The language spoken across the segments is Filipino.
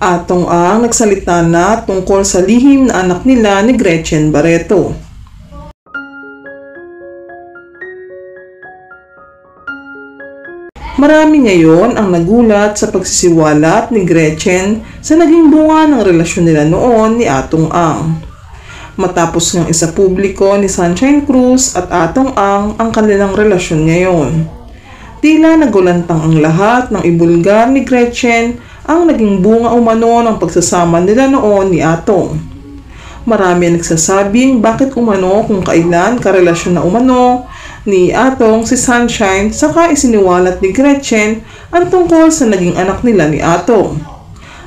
Atong ang nagsalita na tungkol sa lihim na anak nila ni Gretchen Barreto. Marami ngayon ang nagulat sa pagsisiwalat ni Gretchen sa naging bunga ng relasyon nila noon ni Atong Ang. Matapos ngang isapubliko ni Sunshine Cruz at Atong Ang kanilang relasyon ngayon. Tila nagulantang ang lahat ng ibulgar ni Gretchen ang naging bunga umano ng pagsasama nila noon ni Atong. Marami ang nagsasabing bakit umano kung kailan karelasyon na umano ni Atong si Sunshine saka isiniwalat ni Gretchen ang tungkol sa naging anak nila ni Atong.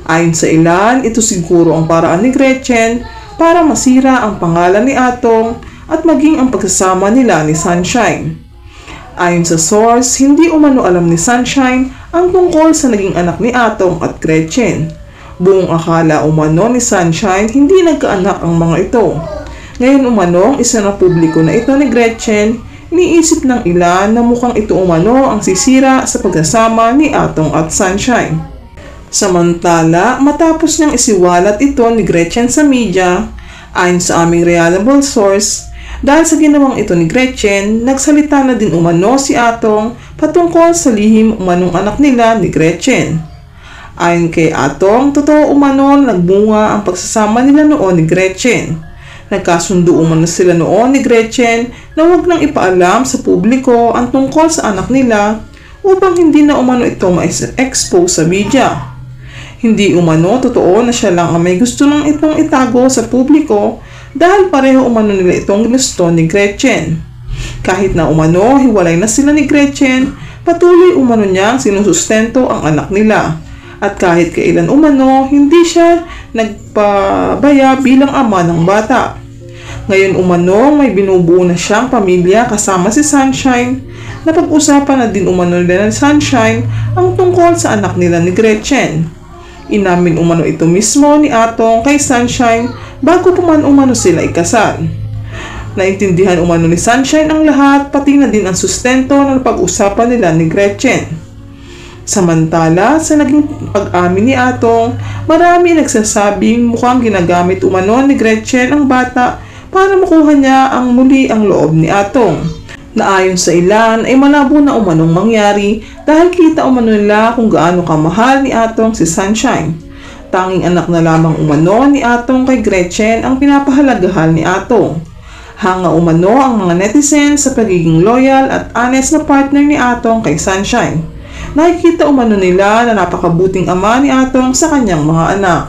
Ayon sa ilan, ito siguro ang paraan ni Gretchen para masira ang pangalan ni Atong at maging ang pagsasama nila ni Sunshine. Ayon sa source, hindi umano alam ni Sunshine ang tungkol sa naging anak ni Atong at Gretchen. Buong akala umano ni Sunshine hindi nagkaanak ang mga ito. Ngayon umanong isinapubliko na ito ni Gretchen, iniisip ng ilan na mukhang ito umano ang sisira sa pagsasama ni Atong at Sunshine. Samantala, matapos niyang isiwalat ito ni Gretchen sa media, ayon sa aming reliable source, dahil sa ginawang ito ni Gretchen, nagsalita na din umano si Atong patungkol sa lihim umanong anak nila ni Gretchen. Ayon kay Atong, totoo umano nagbunga ang pagsasama nila noon ni Gretchen. Nagkasundo umano sila noon ni Gretchen na huwag nang ipaalam sa publiko ang tungkol sa anak nila upang hindi na umano ito ma-expose sa media. Hindi umano totoo na siya lang ang may gusto nang itong itago sa publiko dahil pareho umano nila itong ginusto ni Gretchen. Kahit na umano hiwalay na sila ni Gretchen, patuloy umano niyang sinusustento ang anak nila. At kahit kailan umano, hindi siya nagpabaya bilang ama ng bata. Ngayon umano may binubuo na siyang pamilya kasama si Sunshine. Napag-usapan na din umano nila ni Sunshine ang tungkol sa anak nila ni Gretchen. Inamin umano ito mismo ni Atong kay Sunshine bago pa man umano sila ikasal. Naintindihan umano ni Sunshine ang lahat, pati na din ang sustento ng pag-usapan nila ni Gretchen. Samantala, sa naging pag-amin ni Atong, marami nagsasabing mukhang ginagamit umano ni Gretchen ang bata para makuha niya ang muli ang loob ni Atong. Na ayon sa ilan ay malabo na umanong mangyari dahil kita umano nila kung gaano kamahal ni Atong si Sunshine. Tanging anak na lamang umano ni Atong kay Gretchen ang pinapahalagahan ni Atong. Hanga umano ang mga netizens sa pagiging loyal at honest na partner ni Atong kay Sunshine. Nakikita umano nila na napakabuting ama ni Atong sa kanyang mga anak.